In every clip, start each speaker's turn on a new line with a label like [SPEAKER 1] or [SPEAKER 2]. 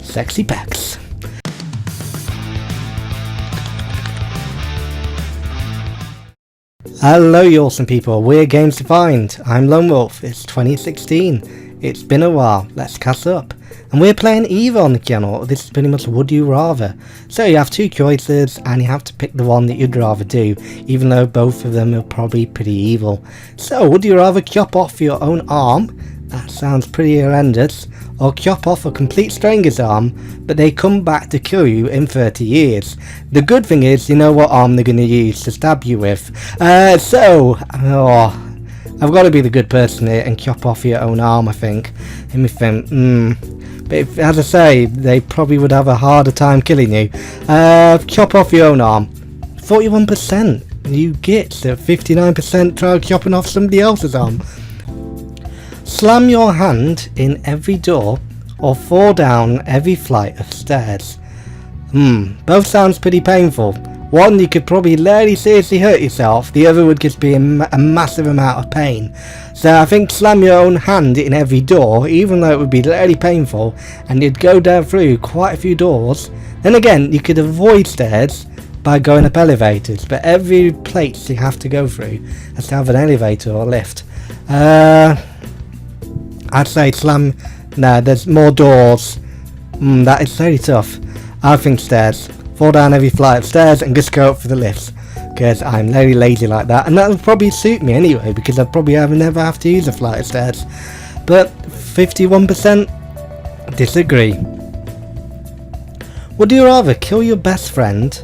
[SPEAKER 1] Sexy pecs. Hello you awesome people, we're Games to Find. I'm Lone Wolf, it's 2016. It's been a while, let's catch up. And we're playing Eva on the channel. This is pretty much Would You Rather. So you have two choices and you have to pick the one that you'd rather do, even though both of them are probably pretty evil. So would you rather chop off your own arm? That sounds pretty horrendous. Or chop off a complete stranger's arm, but they come back to kill you in 30 years. The good thing is, you know what arm they're going to use to stab you with. I've got to be the good person here and chop off your own arm, I think. Let me think. But if, as I say, they probably would have a harder time killing you. Chop off your own arm. 41%. You get so 59% try chopping off somebody else's arm. Slam your hand in every door or fall down every flight of stairs. Both sounds pretty painful. One, you could probably really seriously hurt yourself. The other would just be a massive amount of pain. So I think slam your own hand in every door, even though it would be really painful, and you'd go down through quite a few doors. Then again, you could avoid stairs by going up elevators, but every place you have to go through has to have an elevator or lift. I'd say slam. No, there's more doors. That is very tough. I think stairs. Fall down every flight of stairs and just go up for the lifts, because I'm very lazy like that, and that would probably suit me anyway, because I'd probably never have to use a flight of stairs. But 51% disagree. Would you rather kill your best friend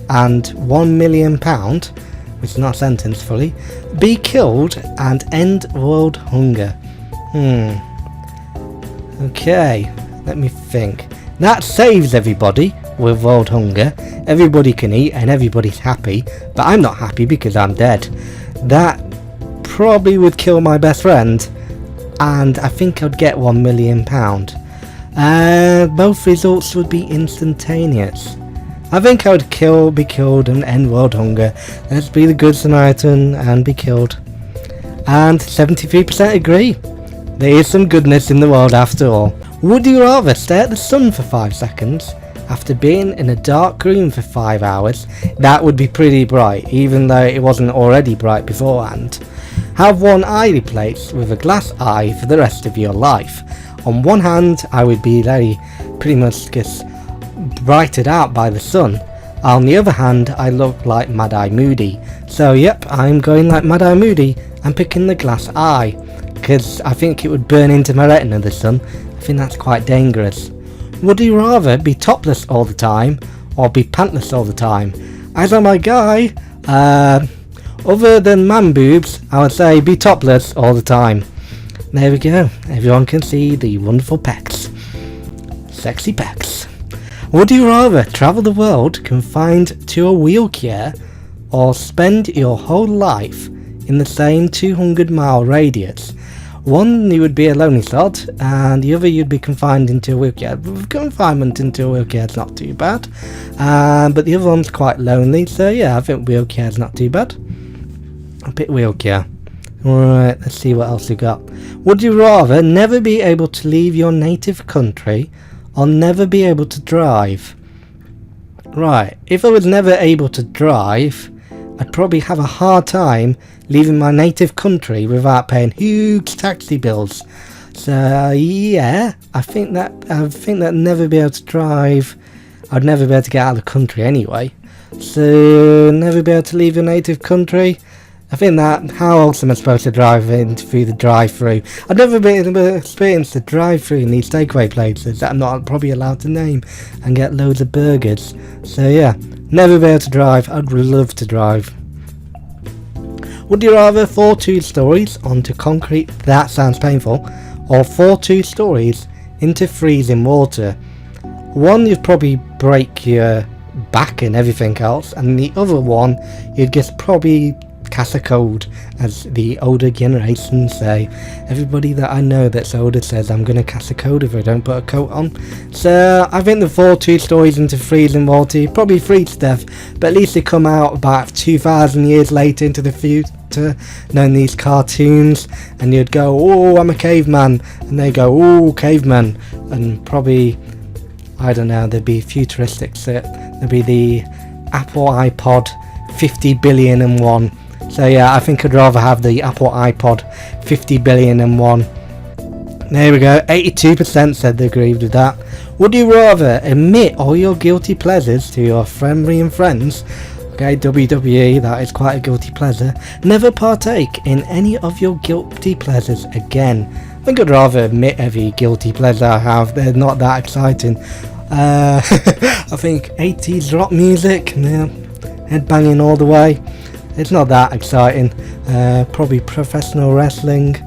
[SPEAKER 1] and £1 million, which is not a sentence fully, be killed and end world hunger? Okay, let me think. That saves everybody with world hunger. Everybody can eat and everybody's happy, but I'm not happy because I'm dead. That probably would kill my best friend, and I think I'd get £1 million. Both results would be instantaneous. I think I would be killed and end world hunger. Let's be the good Samaritan and be killed. And 73% agree. There is some goodness in the world after all. Would you rather stare at the sun for 5 seconds after being in a dark room for 5 hours? That would be pretty bright, even though it wasn't already bright beforehand. Have one eye replaced with a glass eye for the rest of your life. On one hand, I would be pretty much just brighted out by the sun. On the other hand, I look like Mad Eye Moody. So yep, I'm going like Mad Eye Moody. I'm picking the glass eye, because I think it would burn into my retina, the sun. I think that's quite dangerous. Would you rather be topless all the time or be pantless all the time? As I'm a guy, other than man boobs, I would say be topless all the time. There we go, everyone can see the wonderful pecs. Sexy pecs. Would you rather travel the world confined to a wheelchair or spend your whole life in the same 200-mile radius? One, you would be a lonely sod, and the other, you'd be confined into a wheelchair. Confinement into a wheelchair is not too bad, but the other one's quite lonely, so yeah, I think wheelchair's not too bad. I'll pick wheelchair. Alright, let's see what else we got. Would you rather never be able to leave your native country or never be able to drive? Right, if I was never able to drive, I'd probably have a hard time leaving my native country without paying huge taxi bills. So yeah, I think that never be able to drive, I'd never be able to get out of the country anyway. So never be able to leave your native country. I think that, how else am I supposed to drive in through the drive-through? I've never been able to experience the drive-through in these takeaway places that I'm not probably allowed to name and get loads of burgers. So yeah, never be able to drive. I'd love to drive. Would you rather fall 2 stories onto concrete, that sounds painful, or fall 2 stories into freezing water? One, you'd probably break your back and everything else, and the other one, you'd just probably catch a cold, as the older generations say. Everybody that I know that's older says I'm gonna catch a cold if I don't put a coat on. So I think the fall 2 stories into freezing water, you probably freeze to death, but at least they come out about 2,000 years later into the future, knowing these cartoons, and you'd go, oh, I'm a caveman, and they go, oh, caveman, and probably I don't know, there'd be futuristic shit. There'd be the Apple iPod 50 billion and one. So yeah, I think I'd rather have the Apple iPod 50 billion and one. There we go, 82% said they agreed with that. Would you rather admit all your guilty pleasures to your family and friends? Okay, WWE, that is quite a guilty pleasure. Never partake in any of your guilty pleasures again. I think I'd rather admit every guilty pleasure I have. They're not that exciting. I think 80s rock music, yeah, headbanging all the way. It's not that exciting. Probably professional wrestling.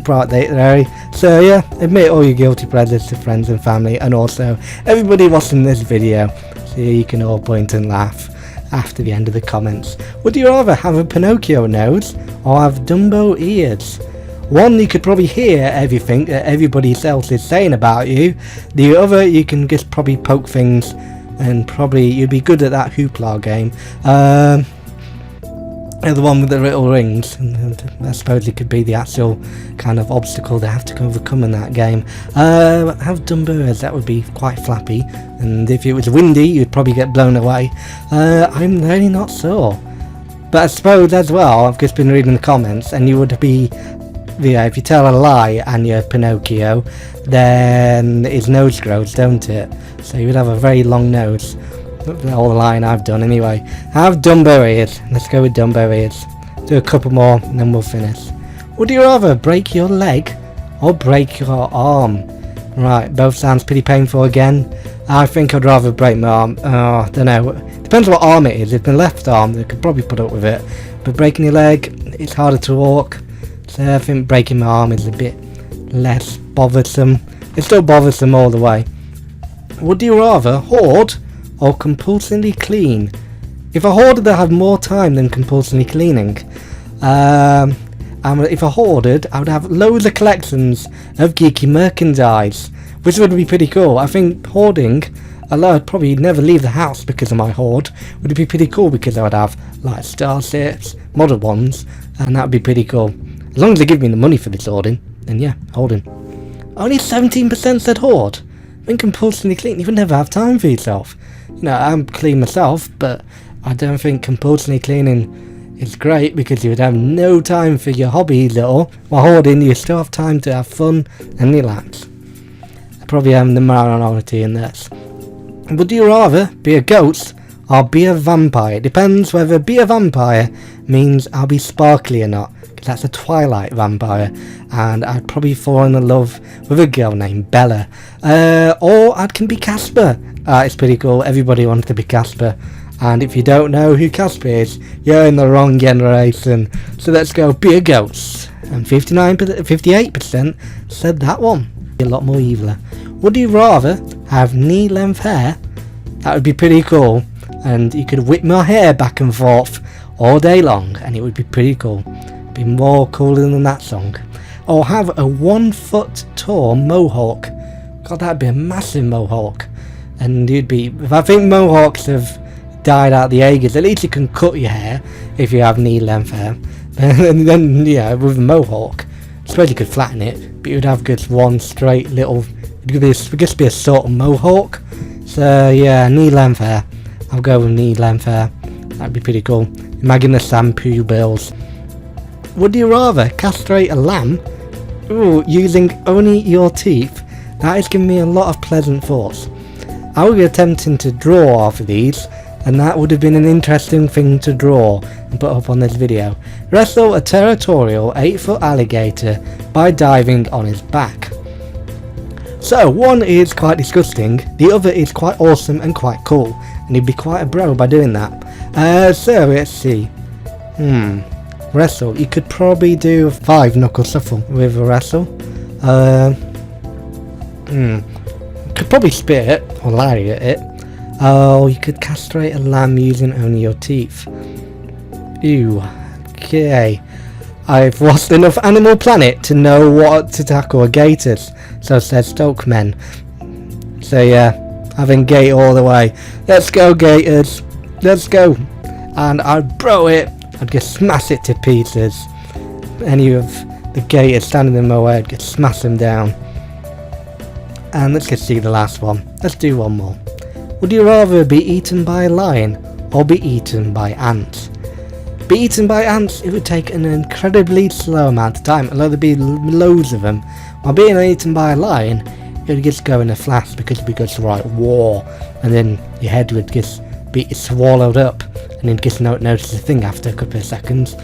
[SPEAKER 1] Bright there. So yeah, admit all your guilty pleasures to friends and family, and also everybody watching this video, so you can all point and laugh after the end of the comments. Would you rather have a Pinocchio nose or have Dumbo ears? One, you could probably hear everything that everybody else is saying about you. The other, you can just probably poke things, and probably you'd be good at that hoopla game. The one with the little rings, and I suppose it could be the actual kind of obstacle they have to overcome in that game. Have Dumbo ears, that would be quite flappy, and if it was windy you'd probably get blown away. I'm really not sure, but I suppose as well, I've just been reading the comments, and you would be, yeah, if you tell a lie and you're Pinocchio, then his nose grows, don't it? So you would have a very long nose. All the line I've done anyway. Have Dumbo ears. Let's go with Dumbo ears. Do a couple more and then we'll finish. Would you rather break your leg or break your arm? Right, both sounds pretty painful again. I think I'd rather break my arm. Oh, don't know. Depends what arm it is. If my left arm, they could probably put up with it. But breaking your leg, it's harder to walk. So I think breaking my arm is a bit less bothersome. It's still bothersome all the way. Would you rather hoard or compulsively clean? If I hoarded, I'd have more time than compulsively cleaning. If I hoarded, I would have loads of collections of geeky merchandise, which would be pretty cool. I think hoarding, although I'd probably never leave the house because of my hoard, would be pretty cool because I would have like starships, model ones, and that would be pretty cool. As long as they give me the money for this hoarding, then yeah, hoarding. Only 17% said hoard. I think compulsively clean, you would never have time for yourself. You know, I'm clean myself, but I don't think compulsively cleaning is great because you would have no time for your hobbies at all. While hoarding, you still have time to have fun and relax. I probably am the minority in this. Would you rather be a ghost or be a vampire? It depends whether be a vampire means I'll be sparkly or not, because that's a Twilight vampire, and I'd probably fall in love with a girl named Bella. Or I can be Casper. It's pretty cool. Everybody wants to be Casper. And if you don't know who Casper is, you're in the wrong generation. So let's go be a ghost. And 58% said that one. A lot more eviler. Would you rather have knee-length hair? That would be pretty cool. And you could whip my hair back and forth all day long, and it would be pretty cool. Be more cooler than that song. Or have a 1 foot tall mohawk. God, that'd be a massive mohawk. And you'd be, if I think mohawks have died out the ages, at least you can cut your hair if you have knee length hair. And then yeah, with a mohawk, I suppose you could flatten it, but you'd have just one straight little, it would just be a sort of mohawk. So yeah, knee length hair. I'll go with knee length hair. That'd be pretty cool. Imagine the shampoo bills. Would you rather castrate a lamb? Ooh, using only your teeth? That is giving me a lot of pleasant thoughts. I would be attempting to draw off of these, and that would have been an interesting thing to draw and put up on this video. Wrestle a territorial 8-foot alligator by diving on his back. So one is quite disgusting, the other is quite awesome and quite cool, and he'd be quite a bro by doing that. So let's see. Wrestle. You could probably do a 5-knuckle shuffle with a wrestle. Could probably spit it or lariat it. Oh, you could castrate a lamb using only your teeth. Ew. Okay. I've watched enough Animal Planet to know what to tackle gators. So says Stokemen. So yeah, having gate all the way. Let's go, gators. Let's go. And I'd bro it. I'd just smash it to pieces. Any of the gators standing in my way, I'd just smash them down. And let's just see the last one. Let's do one more. Would you rather be eaten by a lion or be eaten by ants? Be eaten by ants, it would take an incredibly slow amount of time, although there'd be loads of them. While being eaten by a lion, it would just go in a flash because it'd be just right war, and then your head would just be swallowed up, and you'd just not notice a thing after a couple of seconds.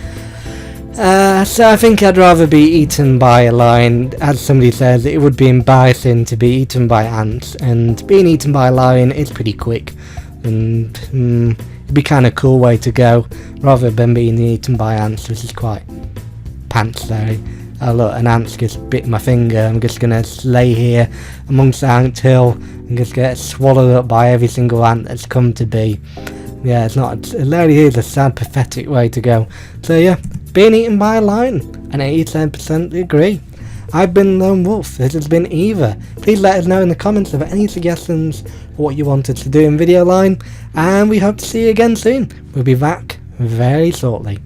[SPEAKER 1] So I think I'd rather be eaten by a lion. As somebody says, it would be embarrassing to be eaten by ants, and being eaten by a lion is pretty quick, and it'd be kind of cool way to go, rather than being eaten by ants, which is quite pants there. Oh look, an ant's just bit my finger. I'm just gonna lay here amongst the ant hill and just get swallowed up by every single ant that's come to be. Yeah, it really is a sad, pathetic way to go. So yeah, being eaten by a lion, and 87% agree. I've been Lone Wolf, this has been Eva. Please let us know in the comments of any suggestions for what you wanted to do in video line, and we hope to see you again soon. We'll be back very shortly.